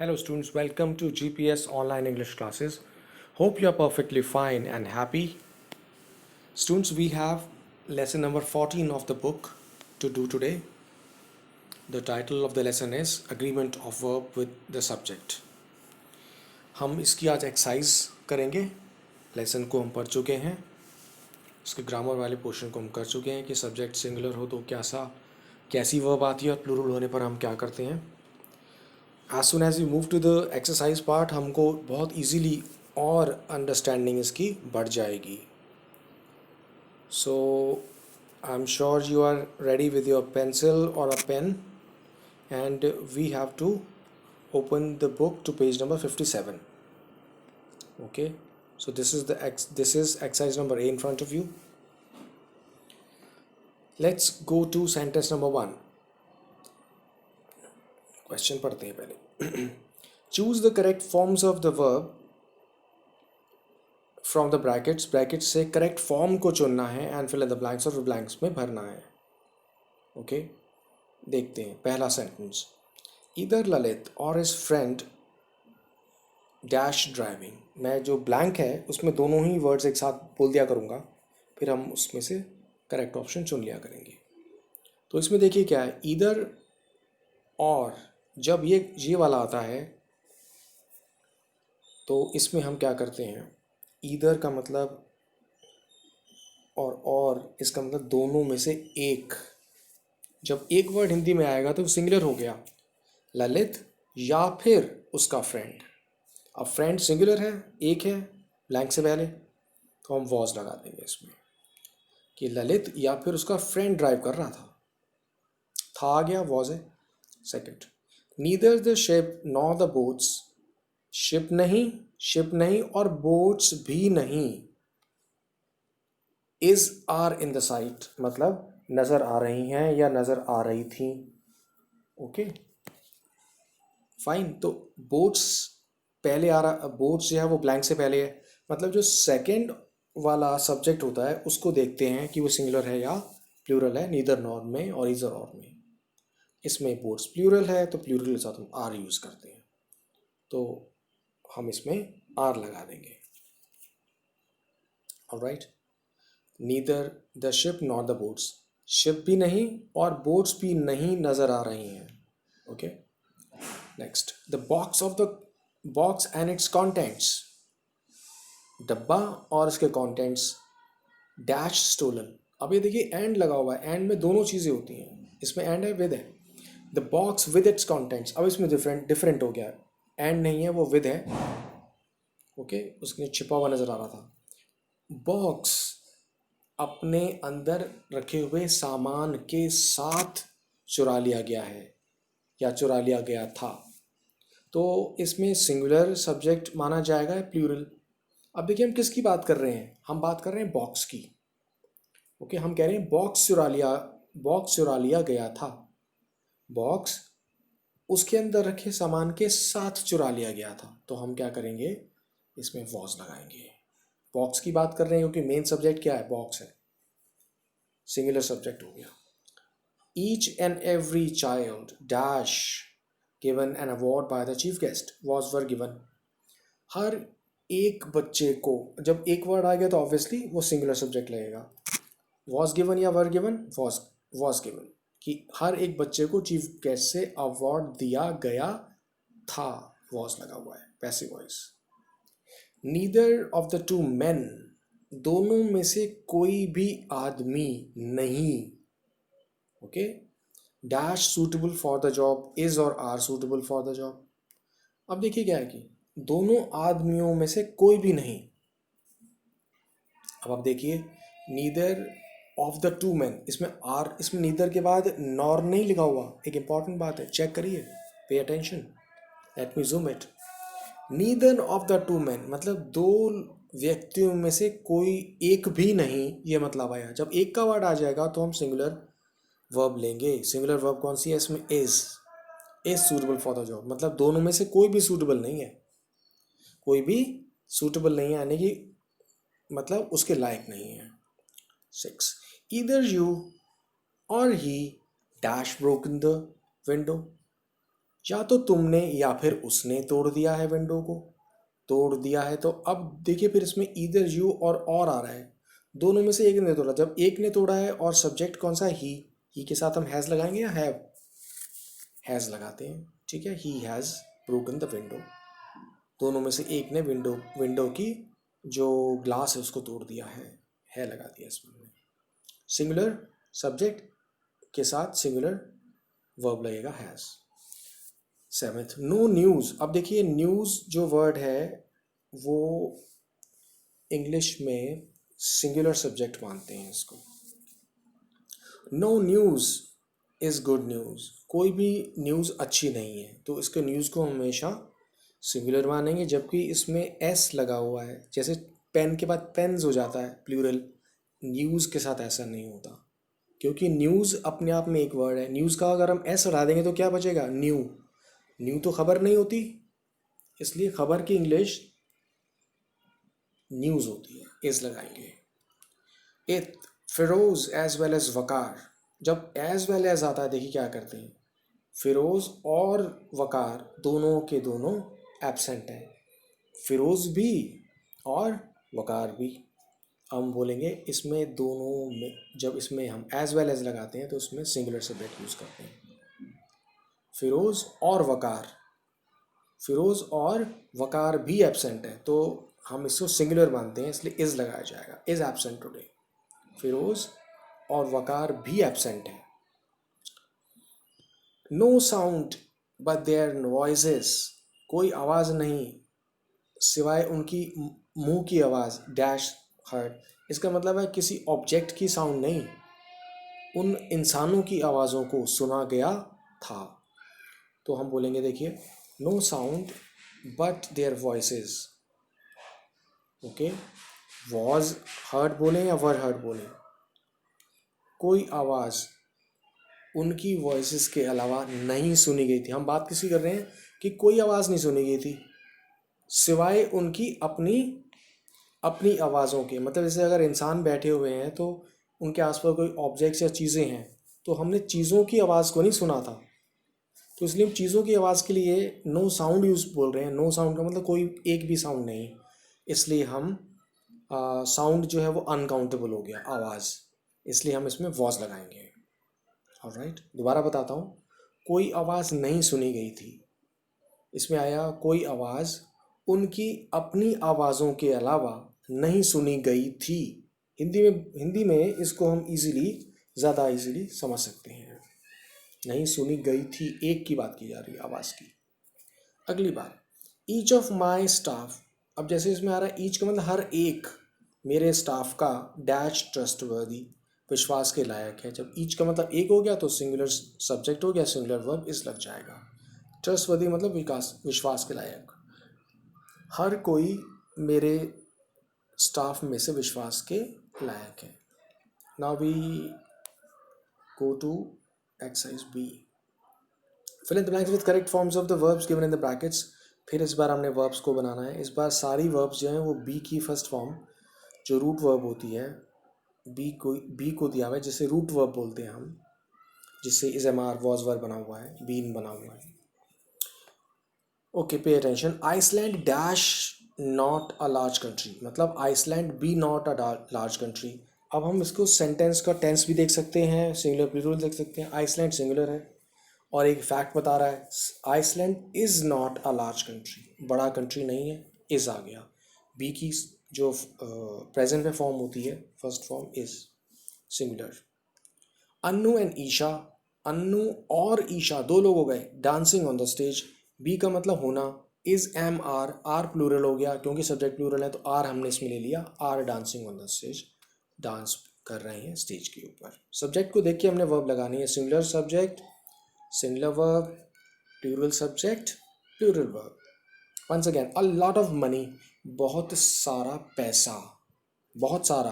Hello students, welcome to GPS online English classes. Hope you are perfectly fine and happy. Students, we have lesson number 14 of the book to do today. The title of the lesson is Agreement of Verb with the Subject. हम इसकी आज exercise करेंगे. Lesson को हम पढ़ चुके हैं, उसके ग्रामर वाले पोर्शन को हम कर चुके हैं कि सब्जेक्ट सिंगुलर हो तो कैसी वर्ब आती है और प्लूरल होने पर हम क्या करते हैं. As soon as we move to the exercise part हमको बहुत इजीली और अंडरस्टैंडिंग इसकी बढ़ जाएगी. So I am sure you are ready with your pencil और a pen and we have to open the book to page number 57. Okay, so this is exercise number A in front of you. Let's go to sentence number 1. Question पढ़ते हैं पहले. Choose the correct forms of the verb from the brackets से correct form को चुनना है and fill in the blanks और blanks में भरना है. ओके, देखते हैं पहला सेंटेंस. ईदर ललित और हिज फ्रेंड डैश ड्राइविंग. मैं जो ब्लैंक है उसमें दोनों ही वर्ड्स एक साथ बोल दिया करूँगा, फिर हम उसमें से करेक्ट ऑप्शन चुन लिया करेंगे. तो इसमें देखिए क्या है, ईदर और जब ये वाला आता है तो इसमें हम क्या करते हैं, ईदर का मतलब और इसका मतलब दोनों में से एक. जब एक वर्ड हिंदी में आएगा तो सिंगुलर हो गया, ललित या फिर उसका फ्रेंड. अब फ्रेंड सिंगुलर है, एक है ब्लैंक से पहले, तो हम वॉज लगा देंगे इसमें कि ललित या फिर उसका फ्रेंड ड्राइव कर रहा था आ गया, वॉज है. Second, neither the ship nor the boats. Ship नहीं और बोट्स भी नहीं. Is are in the sight मतलब नज़र आ रही हैं या नज़र आ रही थी. Okay fine. तो बोट्स पहले आ रहा, बोट्स जो है वो ब्लैंक से पहले है, मतलब जो सेकंड वाला सब्जेक्ट होता है उसको देखते हैं कि वो सिंगुलर है या प्लूरल है, नीदर नॉर में और इज़र और में. इसमें बोट्स प्लूरल है तो प्लूरल के साथ हम आर यूज़ करते हैं, तो हम इसमें आर लगा देंगे. Alright, neither the ship nor the boats. Ship भी नहीं और बोट्स भी नहीं नज़र आ रही हैं. Okay next, the box and it's contents. डब्बा और इसके कॉन्टेंट्स डैश स्टोलन. अब ये देखिए एंड लगा हुआ है, एंड में दोनों चीज़ें होती हैं, इसमें एंड है विद है. The box with its contents, अब इसमें डिफरेंट हो गया, एंड नहीं है वो विद है. ओके, उसने छिपा हुआ नज़र आ रहा था. बॉक्स अपने अंदर रखे हुए सामान के साथ चुरा लिया गया है या चुरा लिया गया था, तो इसमें सिंगुलर सब्जेक्ट माना जाएगा प्लूरल. अब देखिए हम किसकी बात कर रहे हैं, हम बात कर रहे हैं बॉक्स की. ओके, हम कह रहे हैं बॉक्स चुरा लिया गया था. बॉक्स उसके अंदर रखे सामान के साथ चुरा लिया गया था, तो हम क्या करेंगे, इसमें वॉज लगाएंगे. बॉक्स की बात कर रहे हैं क्योंकि मेन सब्जेक्ट क्या है, बॉक्स है, सिंगुलर सब्जेक्ट हो गया. Each and every child dash given an award by the chief guest. Was were given. हर एक बच्चे को, जब एक वर्ड आ गया तो ऑब्वियसली वो सिंगुलर सब्जेक्ट लगेगा. वॉज गिवन या वर गिवन, वॉज गिवन, कि हर एक बच्चे को चीफ गेस्ट से अवार्ड दिया गया था, वॉज लगा हुआ है, passive voice. Neither of the two men, दोनों में से कोई भी आदमी नहीं. Okay, dash suitable for the job. Is और are suitable for the job. अब देखिए क्या है कि दोनों आदमियों में से कोई भी नहीं. अब आप देखिए, neither of the to man, इसमें नीदर के बाद नॉर नहीं लिखा हुआ. एक इंपॉर्टेंट बात है, चेक करिए, pay attention, let me zoom it. Neither of the to man मतलब दो व्यक्तियों में से कोई एक भी नहीं, ये मतलब आया. जब एक का वर्ड आ जाएगा तो हम सिंगुलर वर्ब लेंगे. सिंगुलर वर्ब कौन सी है, इसमें is suitable for the job, मतलब दोनों में से कोई भी सूटेबल नहीं है, कोई भी सूटेबल नहीं है, यानी कि मतलब उसके लायक नहीं है. 6, ईदर यू और ही डैश ब्रोकन द विंडो. या तो तुमने या फिर उसने तोड़ दिया है विंडो को। तोड़ दिया है तो अब देखिए फिर इसमें ईदर यू और आ रहा है, दोनों में से एक ने तोड़ा। जब एक ने तोड़ा है और सब्जेक्ट कौन सा है, ही के साथ हम हैज़ लगाएंगे या हैज़ लगाते हैं, ठीक है। He has broken the window, दोनों में से एक ने विंडो की जो ग्लास है उसको तोड़ दिया है लगा दिया इसमें। सिंगुलर सब्जेक्ट के साथ सिंगुलर वर्ब लगेगा हैज़। Seventh, no news. अब देखिए न्यूज़ जो वर्ड है वो इंग्लिश में सिंगुलर सब्जेक्ट मानते हैं इसको। No news is good news, कोई भी न्यूज़ अच्छी नहीं है तो इसके न्यूज़ को हमेशा सिंगुलर मानेंगे, जबकि इसमें एस लगा हुआ है, जैसे पेन के बाद पेन्स हो जाता है प्लूरल, न्यूज़ के साथ ऐसा नहीं होता, क्योंकि न्यूज़ अपने आप में एक वर्ड है। न्यूज़ का अगर हम एस हटा देंगे तो क्या बचेगा, न्यू तो खबर नहीं होती, इसलिए खबर की इंग्लिश न्यूज़ होती है, इस लगाएंगे। एथ, फिरोज एज वेल एज वकार। जब एज वेल एज आता है देखिए क्या करते हैं, फिरोज और वकार दोनों के दोनों एब्सेंट हैं, फिरोज भी और वकार भी। हम बोलेंगे इसमें दोनों में, जब इसमें हम एज वेल एज लगाते हैं तो उसमें सिंगुलर सब्जेक्ट यूज़ करते हैं। फिरोज और वकार, फिरोज और वकार भी एब्सेंट है तो हम इसको सिंगुलर मानते हैं, इसलिए इज़ लगाया जाएगा, इज़ एब्सेंट टुडे। फिरोज और वकार भी एब्सेंट है। No sound but there noises, कोई आवाज़ नहीं सिवाय उनकी मुंह की आवाज़, डैश हर्ट। इसका मतलब है किसी ऑब्जेक्ट की साउंड नहीं, उन इंसानों की आवाज़ों को सुना गया था। तो हम बोलेंगे देखिए, no sound but there voices, okay. Was hurt बोलें या वर हर्ट बोलें, कोई आवाज़ उनकी वॉइसेस के अलावा नहीं सुनी गई थी। हम बात किसी कर रहे हैं कि कोई आवाज़ नहीं सुनी गई थी सिवाय उनकी अपनी अपनी आवाज़ों के। मतलब जैसे अगर इंसान बैठे हुए हैं तो उनके आसपास कोई ऑब्जेक्ट्स या चीज़ें हैं तो हमने चीज़ों की आवाज़ को नहीं सुना था, तो इसलिए हम चीज़ों की आवाज़ के लिए नो साउंड यूज़ बोल रहे हैं। नो साउंड का मतलब कोई एक भी साउंड नहीं, इसलिए हम साउंड जो है वो अनकाउंटेबल हो गया आवाज़, इसलिए हम इसमें वॉज लगाएंगे। ऑलराइट, दोबारा बताता हूँ, कोई आवाज़ नहीं सुनी गई थी, इसमें आया कोई आवाज़ उनकी अपनी आवाज़ों के अलावा नहीं सुनी गई थी। हिंदी में इसको हम ज़्यादा इजीली समझ सकते हैं। नहीं सुनी गई थी, एक की बात की जा रही है आवाज़ की। अगली बात, ईच ऑफ माई स्टाफ। अब जैसे इसमें आ रहा है ईच का मतलब हर एक, मेरे स्टाफ का डैश ट्रस्टवर्दी, विश्वास के लायक है। जब ईच का मतलब एक हो गया तो सिंगुलर सब्जेक्ट हो गया, सिंगुलर वर्ब इस लग जाएगा। ट्रस्टवर्दी मतलब विश्वास के लायक, हर कोई मेरे स्टाफ में से विश्वास के लायक है। Now we go to exercise B, fill in the blanks with correct forms of the verbs given in the brackets. फिर इस बार हमने वर्ब्स को बनाना है। इस बार सारी वर्ब्स जो हैं वो बी की फर्स्ट फॉर्म जो रूट वर्ब होती है, बी को दिया हुआ है, जिसे रूट वर्ब बोलते हैं हम, जिससे is am are was verb बना हुआ है, बीन बना हुआ है। Okay, pay attention. Iceland dash not a large country, मतलब Iceland be not a large country. अब हम इसको सेंटेंस का टेंस भी देख सकते हैं, सिंगुलर प्लूरल देख सकते हैं। आइसलैंड सिंगुलर है और एक फैक्ट बता रहा है, Iceland is not a large country, बड़ा कंट्री नहीं है, इज़ आ गया। बी की जो प्रेजेंट में फॉर्म होती है first form is singular. Annu and Isha, Annu और ईशा दो लोग हो गए dancing on the stage. Be का मतलब होना, is am are, are plural हो गया क्योंकि सब्जेक्ट प्लूरल है तो आर हमने इसमें ले लिया, are dancing on the stage, dance कर रहे हैं स्टेज के ऊपर। सब्जेक्ट को देख के हमने वर्ब लगानी है, singular subject singular verb, plural subject plural verb. Once again, a lot of money, बहुत सारा पैसा, बहुत सारा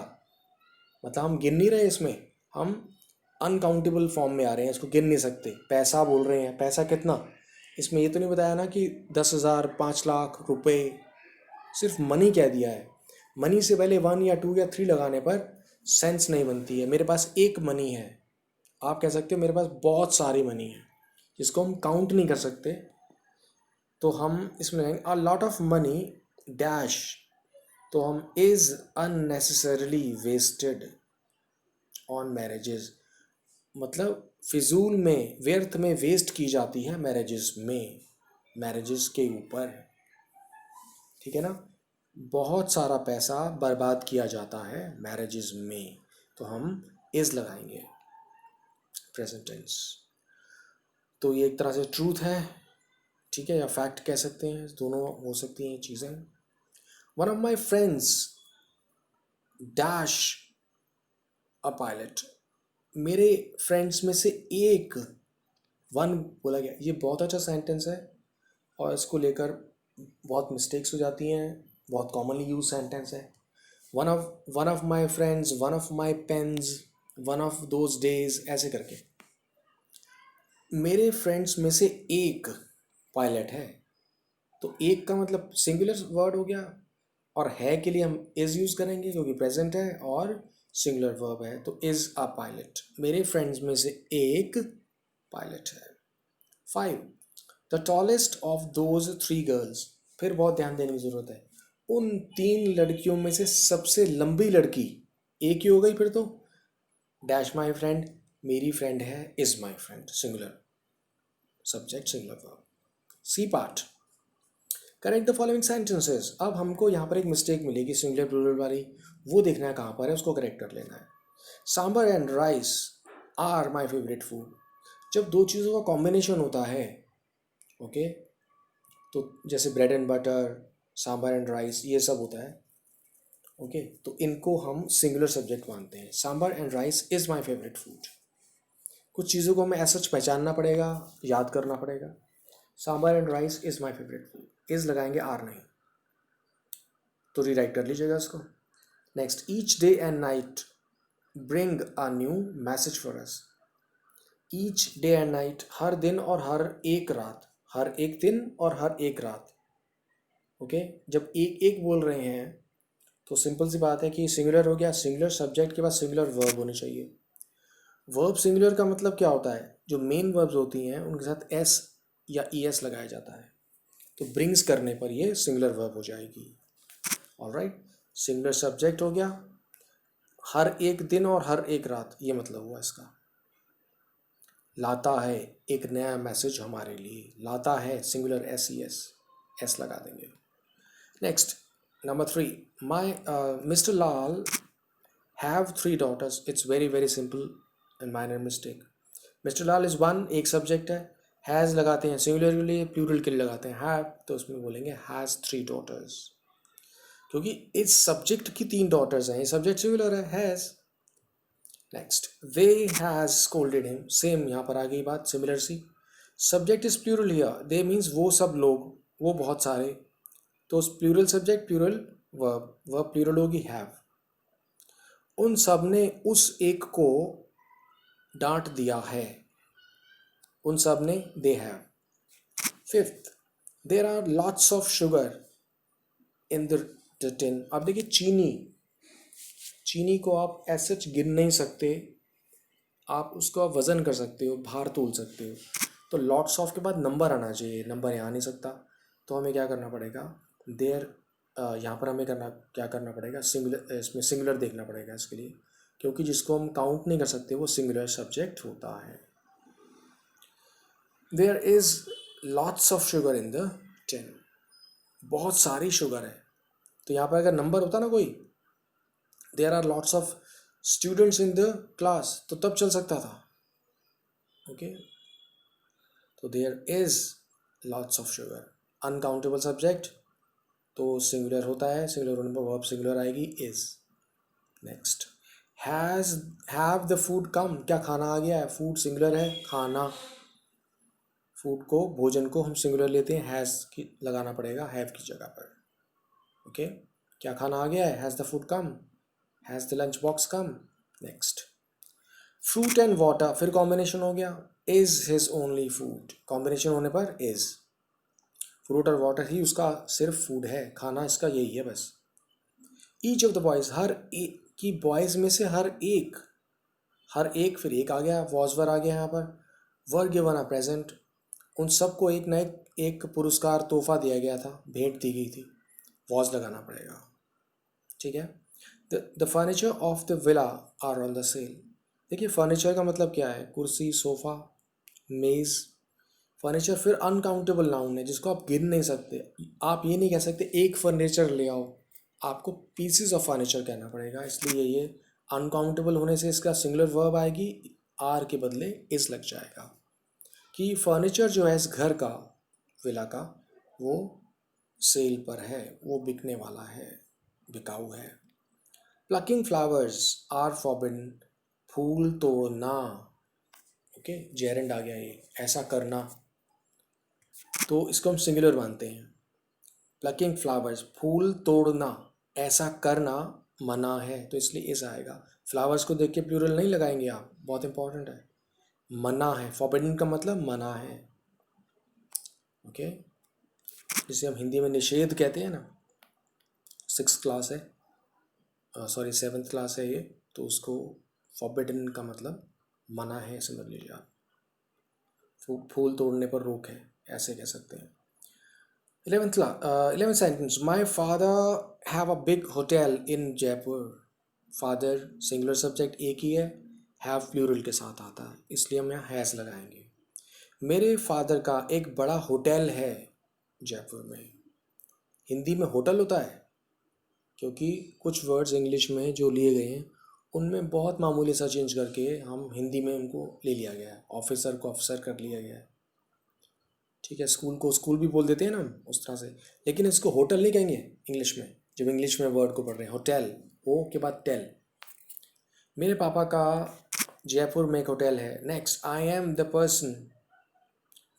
मतलब हम गिन नहीं रहे इसमें, हम अनकाउंटेबल फॉर्म में आ रहे हैं, इसको गिन नहीं सकते। पैसा बोल रहे हैं, पैसा कितना, इसमें ये तो नहीं बताया ना कि 10,000 5 लाख रुपए, सिर्फ मनी कह दिया है। मनी से पहले 1 या 2 या 3 लगाने पर सेंस नहीं बनती है। मेरे पास एक मनी है, आप कह सकते हो मेरे पास बहुत सारी मनी है, जिसको हम काउंट नहीं कर सकते, तो हम इसमें लगाएंगे a lot of money dash, तो हम is unnecessarily wasted on marriages, मतलब फिजूल में, व्यर्थ में वेस्ट की जाती है मैरिजेस में, मैरिजेस के ऊपर, ठीक है ना। बहुत सारा पैसा बर्बाद किया जाता है मैरिजेस में, तो हम इज लगाएंगे प्रेजेंट टेंस। तो ये एक तरह से ट्रूथ है, ठीक है, या फैक्ट कह सकते हैं, दोनों हो सकती हैं ये चीज़ें। One of my friends dash a pilot, मेरे फ्रेंड्स में से एक, वन बोला गया, ये बहुत अच्छा सेंटेंस है और इसको लेकर बहुत मिस्टेक्स हो जाती हैं, बहुत कॉमनली यूज सेंटेंस है। One of my friends, one of my pens, one of those days, ऐसे करके। मेरे फ्रेंड्स में से एक पायलट है, तो एक का मतलब सिंगुलर वर्ड हो गया, और है के लिए हम इज यूज करेंगे क्योंकि प्रेजेंट है और सिंगुलर वर्ब है, तो इज अ पायलट, मेरे फ्रेंड्स में से एक पायलट है। 5, the tallest of those 3 girls, फिर बहुत ध्यान देने की जरूरत है, उन 3 लड़कियों में से सबसे लंबी लड़की एक ही हो गई, फिर तो डैश माई फ्रेंड, मेरी फ्रेंड है, is my friend, singular subject singular verb. C part, correct the following sentences. अब हमको यहाँ पर एक मिस्टेक मिलेगी सिंगुलर प्लूरल वाली, वो देखना है कहाँ पर है, उसको करेक्ट कर लेना है। Sambar and rice are my favourite food, जब दो चीज़ों का कॉम्बिनेशन होता है, ओके, तो जैसे bread and butter, sambar and rice, ये सब होता है, ओके, तो इनको हम सिंगुलर सब्जेक्ट मानते हैं। Sambar and rice is my favourite food. कुछ चीज़ों को हमें ऐसा पहचानना पड़ेगा, याद करना पड़ेगा। Sambar and rice is my favourite food, is लगाएंगे, आर नहीं, तो रीराइट कर लीजिएगा इसको। Next, each day and night bring a new message for us. Each day and night, हर दिन और हर एक रात, हर एक दिन और हर एक रात, ओके। जब एक एक बोल रहे हैं तो सिंपल सी बात है कि सिंगुलर हो गया, सिंगुलर सब्जेक्ट के बाद सिंगुलर वर्ब होनी चाहिए। वर्ब सिंगुलर का मतलब क्या होता है, जो मेन वर्ब्स होती हैं उनके साथ एस या ई एस लगाया जाता है, तो ब्रिंग्स करने पर ये सिंगुलर वर्ब हो जाएगी। ऑलराइट, सिंगुलर सब्जेक्ट हो गया, हर एक दिन और हर एक रात, ये मतलब हुआ इसका। लाता है एक नया मैसेज हमारे लिए, लाता है सिंगुलर एस ई एस लगा देंगे। Next, number 3, my mister Lal have 3 daughters, it's very very simple and minor mistake. Mister Lal is 1, एक सब्जेक्ट है, हैज़ लगाते हैं सिंगुलर के लिए, प्लूरल के लिए लगाते हैं हैव, तो उसमें बोलेंगे हैज़ 3 daughters, क्योंकि इस सब्जेक्ट की 3 daughters हैं, ये सब्जेक्ट सिंगुलर है, has. Next, they has scolded him, same यहाँ पर आ गई बात, similar C. Subject is plural here, they means वो सब लोग, वो बहुत सारे, तो plural subject plural verb, verb plural होगी हैव। उन सब ने उस एक को डांट दिया है, उन सब ने, they have. 5th, there are lots of sugar in the tin. अब देखिए चीनी, चीनी को आप ऐसे गिन नहीं सकते, आप उसका वज़न कर सकते हो, भार तोल सकते हो, तो लॉट्स ऑफ के बाद नंबर आना चाहिए, नंबर यहाँ नहीं सकता, तो हमें क्या करना पड़ेगा, देयर, यहाँ पर हमें क्या करना पड़ेगा, सिंगुलर, इसमें सिंगुलर देखना पड़ेगा इसके लिए, क्योंकि जिसको हम काउंट नहीं कर सकते वो सिंगुलर सब्जेक्ट होता है। There is lots of sugar in the tin, बहुत सारी शुगर है, तो यहाँ पर अगर नंबर होता ना कोई, there are lots of students in the class, तो तब चल सकता था, ओके। तो there is lots of sugar, uncountable subject, तो सिंगुलर होता है, सिंगुलर होने पर वर्ब सिंगुलर आएगी, is. Next, has have the food come, क्या खाना आ गया है, फूड सिंगुलर है, खाना, फूड को, भोजन को हम सिंगुलर लेते हैं, हैज़ की लगाना पड़ेगा हैव की जगह पर, ओके। क्या खाना आ गया है, has the food come, has the lunch box come. Next, fruit and water, फिर कॉम्बिनेशन हो गया, is his only food, combination होने पर इज, फ्रूट और वाटर ही उसका सिर्फ फूड है, खाना इसका यही है बस। ईच ऑफ द बॉयज़, हर एक की, बॉयज़ में से हर एक, हर एक, फिर एक आ गया, वॉज वर आ गया यहाँ पर, वर गिवन अ प्रेजेंट, उन सबको एक न एक पुरस्कार तोहफा दिया गया था, भेंट दी गई थी। वॉज लगाना पड़ेगा, ठीक है। The furniture of the villa are on the sale. देखिए फर्नीचर का मतलब क्या है, कुर्सी, सोफ़ा, मेज़। फर्नीचर फिर अनकाउंटेबल नाउन है जिसको आप गिन नहीं सकते। आप ये नहीं कह सकते एक फर्नीचर ले आओ, आपको पीसीस ऑफ फर्नीचर कहना पड़ेगा। इसलिए ये अनकाउंटेबल होने से इसका सिंगुलर वर्ब आएगी, आर के बदले इस लग जाएगा। कि फर्नीचर जो है इस घर का, विला का, वो सेल पर है, वो बिकने वाला है, बिकाऊ है। Plucking flowers are forbidden. फूल तोड़ना, ओके, जेरेंड आ गया ये, ऐसा करना, तो इसको हम सिंगुलर मानते हैं। प्लकिंग फ्लावर्स, फूल तोड़ना, ऐसा करना मना है, तो इसलिए इस आएगा। फ्लावर्स को देख के प्लूरल नहीं लगाएंगे आप, बहुत इंपॉर्टेंट है। मना है, फॉरबिडन का मतलब मना है, ओके। जिसे हम हिंदी में निषेध कहते हैं ना, 6th क्लास है, सॉरी 7th क्लास है ये, तो उसको फॉरबिडन का मतलब मना है, समझ लीजिए आप। फूल तोड़ने पर रोक है, ऐसे कह सकते हैं। 11th sentence, my father have a big hotel in Jaipur. Father singular subject एक ही है, हैव प्लूरल के साथ आता है, इसलिए हम यहाँ हैज़ लगाएंगे। मेरे फादर का एक बड़ा होटल है जयपुर में। हिंदी में होटल होता है, क्योंकि कुछ वर्ड्स इंग्लिश में जो लिए गए हैं उनमें बहुत मामूली सा चेंज करके हम हिंदी में उनको ले लिया गया है। ऑफिसर को अफसर कर लिया गया है, ठीक है। स्कूल को स्कूल भी बोल देते हैं ना हम उस तरह से, लेकिन इसको होटल नहीं कहेंगे इंग्लिश में। जब इंग्लिश में वर्ड को पढ़ रहे हैं, होटल, ओ के बाद टेल। मेरे पापा का जयपुर में एक होटल है। Next, I am the person,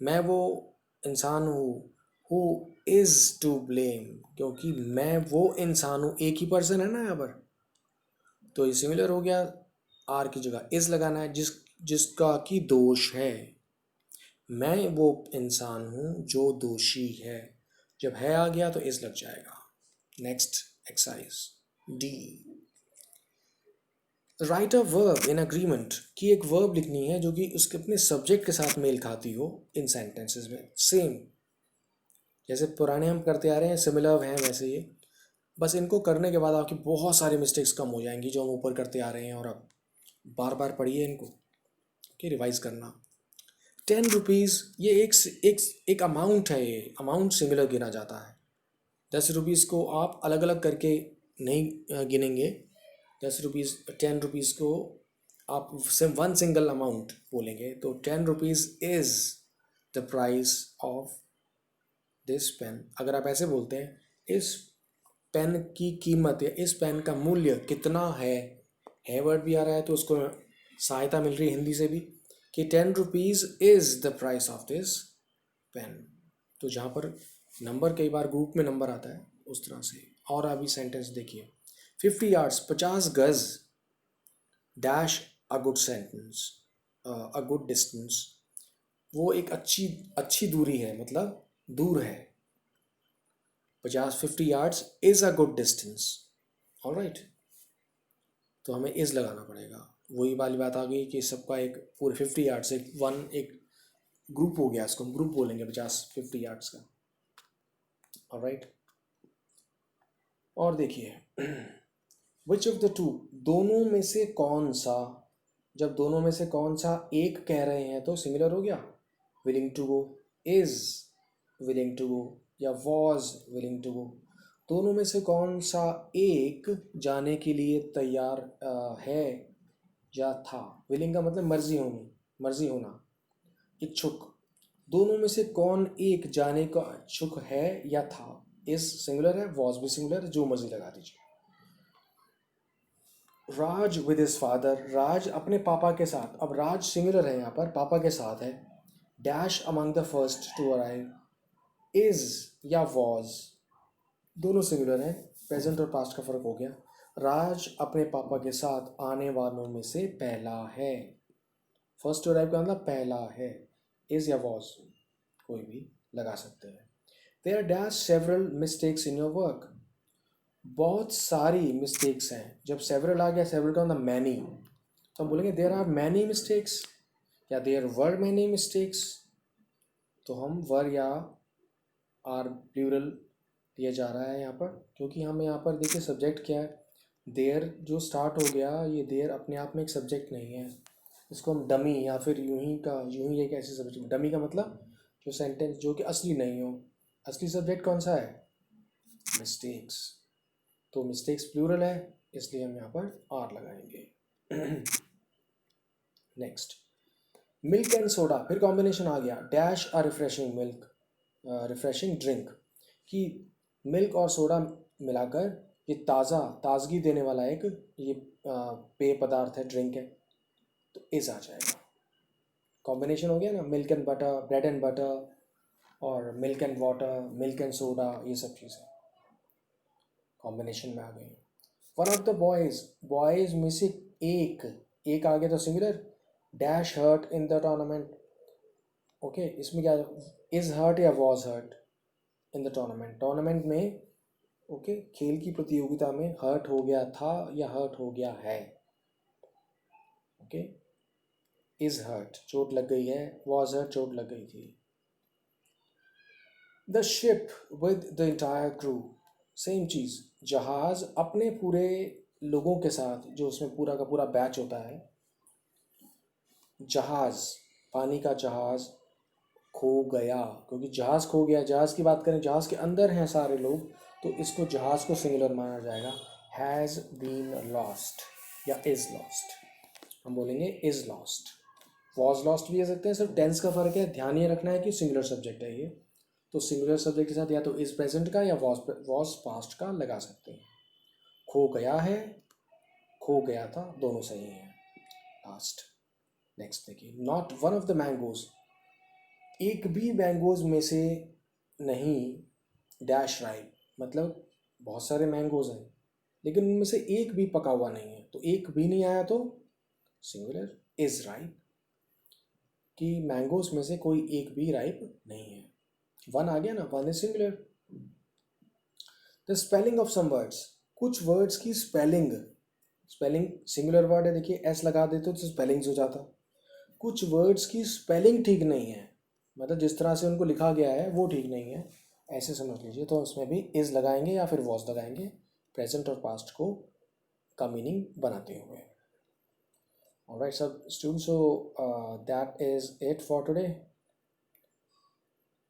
मैं वो इंसान हूँ, हु इज़ टू ब्लेम, क्योंकि मैं वो इंसान हूँ, एक ही पर्सन है ना यहाँ पर, तो ये सिमिलर हो गया। आर की जगह इज़ लगाना है, जिसका की दोष है। मैं वो इंसान हूँ जो दोषी है, जब है आ गया तो इज़ लग जाएगा। Next exercise D, right a verb in agreement, कि एक वर्ब लिखनी है जो कि उसके अपने सब्जेक्ट के साथ मेल खाती हो इन सेंटेंसेस में। सेम जैसे पुराने हम करते आ रहे हैं, सिमिलर हैं वैसे ये, बस इनको करने के बाद आपकी बहुत सारी मिस्टेक्स कम हो जाएंगी जो हम ऊपर करते आ रहे हैं। और अब बार बार पढ़िए इनको, कि रिवाइज करना। 10 रुपीज़, ये एक अमाउंट है, ये अमाउंट सिमिलर गिना जाता है। 10 रुपीज़ को आप अलग अलग करके नहीं गिनेंगे। 10 रुपीज़, 10 रुपीज़ को आप वन सिंगल अमाउंट बोलेंगे, तो 10 rupees is the price of this pen. अगर आप ऐसे बोलते हैं, इस पेन की कीमत या इस पेन का मूल्य कितना है वर्ड भी आ रहा है, तो उसको सहायता मिल रही है हिंदी से भी, कि 10 rupees is the price of this pen. तो जहाँ पर नंबर कई बार ग्रुप में नंबर आता है, उस तरह से। और अभी सेंटेंस देखिए, 50 yards, 50 गज, dash a good sentence, a good distance, वो एक अच्छी दूरी है, मतलब दूर है। 50 yards is a good distance, alright. तो हमें इज़ लगाना पड़ेगा। वही वाली बात आ गई कि सबका एक पूरे 50 yards एक ग्रुप हो गया, इसको हम ग्रुप बोलेंगे 50 yards का, ऑलराइट। और देखिए, विच ऑफ द टू, दोनों में से कौन सा। जब दोनों में से कौन सा एक कह रहे हैं तो सिमिलर हो गया। Willing to go, is willing to go, या वॉज विलिंग टू गो। दोनों में से कौन सा एक जाने के लिए तैयार है या था। विलिंग का मतलब मर्जी होना, इच्छुक। दोनों में से कौन एक जाने का इच्छुक है या था। इज सिंगुलर है, वॉज भी सिंगुलर है, जो मर्जी लगा दीजिए। राज विद हिज फादर, राज अपने पापा के साथ। अब राज सिंगुलर है, यहाँ पर पापा के साथ है। Dash among the first to arrive, is या वॉज, दोनों सिंगुलर हैं। प्रेजेंट और पास्ट का फर्क हो गया। राज अपने पापा के साथ आने वालों में से पहला है। फर्स्ट टू अराइव का मतलब पहला है। इज या वॉज कोई भी लगा सकते हैं। There dash several mistakes in your work, बहुत सारी मिस्टेक्स हैं। जब सेवरल आ गया, सेवरल का मतलब मैनी, तो हम बोलेंगे देयर आर मैनी मिस्टेक्स या देयर वर मैनी मिस्टेक्स। तो हम वर या आर प्लूरल लिया जा रहा है यहाँ पर, क्योंकि हमें यहाँ पर देखिए सब्जेक्ट क्या है, देयर जो स्टार्ट हो गया, ये देयर अपने आप में एक सब्जेक्ट नहीं है, इसको हम डमी या फिर यूं ही एक ऐसी सब्जेक्ट, डमी का मतलब जो सेंटेंस जो कि असली नहीं हो। असली सब्जेक्ट कौन सा है, मिस्टेक्स, तो मिस्टेक्स प्लूरल है, इसलिए हम यहाँ पर आर लगाएंगे। नेक्स्ट, मिल्क एंड सोडा, फिर कॉम्बिनेशन आ गया, dash a refreshing milk, refreshing drink, कि मिल्क और सोडा मिलाकर ये ताज़गी देने वाला एक ये पेय पदार्थ है, ड्रिंक है, तो इस आ जाएगा। कॉम्बिनेशन हो गया ना, milk and butter, bread and butter, और milk and water, milk and soda, ये सब चीज़ें कॉम्बिनेशन में आ गई। वन ऑफ द बॉयज़ में से एक आ गया तो singular, dash hurt in the tournament. Okay, इसमें क्या, इज हर्ट या was hurt in the tournament में, ओके, खेल की प्रतियोगिता में हर्ट हो गया था या हर्ट हो गया है। ओके, इज हर्ट चोट लग गई है, वॉज हर्ट चोट लग गई थी। The ship with the entire crew, same चीज़, जहाज़ अपने पूरे लोगों के साथ, जो उसमें पूरा का पूरा बैच होता है, जहाज़, पानी का जहाज़ खो गया, क्योंकि जहाज़ खो गया, जहाज़ की बात करें, जहाज़ के अंदर हैं सारे लोग, तो इसको जहाज़ को सिंगुलर माना जाएगा, हैज़ बीन लॉस्ट या इज़ लॉस्ट, हम बोलेंगे इज़ लॉस्ट। वॉज लॉस्ट भी कह सकते हैं, सिर्फ टेंस का फ़र्क है, ध्यान ये रखना है कि सिंगुलर सब्जेक्ट है ये, तो सिंगुलर सब्जेक्ट के साथ या तो इज़ प्रेजेंट का या वॉज पास्ट का लगा सकते हैं। खो गया है, खो गया था, दोनों सही हैं। लास्ट, नेक्स्ट देखिए, not one of the mangoes, एक भी मैंगोज में से नहीं, डैश राइप, मतलब बहुत सारे मैंगोज हैं लेकिन उनमें से एक भी पका हुआ नहीं है, तो एक भी नहीं आया तो सिंगुलर इज राइप, कि मैंगोज में से कोई एक भी राइप नहीं है। वन आ गया ना, one is singular. The spelling of some words, कुछ वर्ड्स की स्पेलिंग सिंगुलर वर्ड है, देखिए एस लगा देते तो स्पेलिंग्स हो जाता। कुछ वर्ड्स की स्पेलिंग ठीक नहीं है, मतलब जिस तरह से उनको लिखा गया है वो ठीक नहीं है, ऐसे समझ लीजिए, तो उसमें भी इज़ लगाएंगे या फिर वॉज लगाएंगे, प्रेजेंट और पास्ट को का मीनिंग बनाते हुए। ऑलराइट सब students, so that is it for today.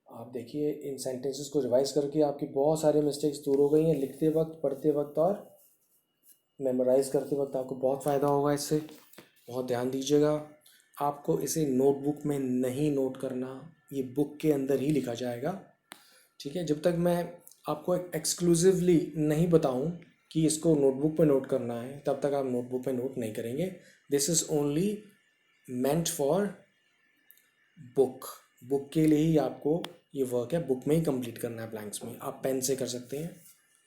आप देखिए इन सेंटेंसेस को रिवाइज करके आपकी बहुत सारी मिस्टेक्स दूर हो गई हैं, लिखते वक्त, पढ़ते वक्त और मेमोराइज करते वक्त आपको बहुत फ़ायदा होगा इससे, बहुत ध्यान दीजिएगा। आपको इसे नोटबुक में नहीं नोट करना, ये बुक के अंदर ही लिखा जाएगा, ठीक है। जब तक मैं आपको एक्सक्लूसिवली नहीं बताऊं कि इसको नोटबुक पे नोट करना है, तब तक आप नोटबुक पे नोट नहीं करेंगे। This is only meant for book के लिए ही आपको ये वर्क है, बुक में ही कंप्लीट करना है, ब्लैंक्स में। आप पेन से कर सकते हैं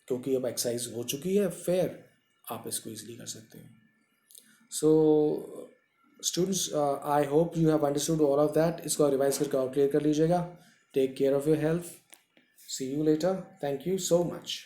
क्योंकि अब एक्सरसाइज हो चुकी है, फिर आप इसको ईजिली कर सकते हैं। So students, I hope you have understood all of that. इसको रिवाइज करके और क्लियर कर लीजिएगा। Take care of your health, see you later, thank you so much.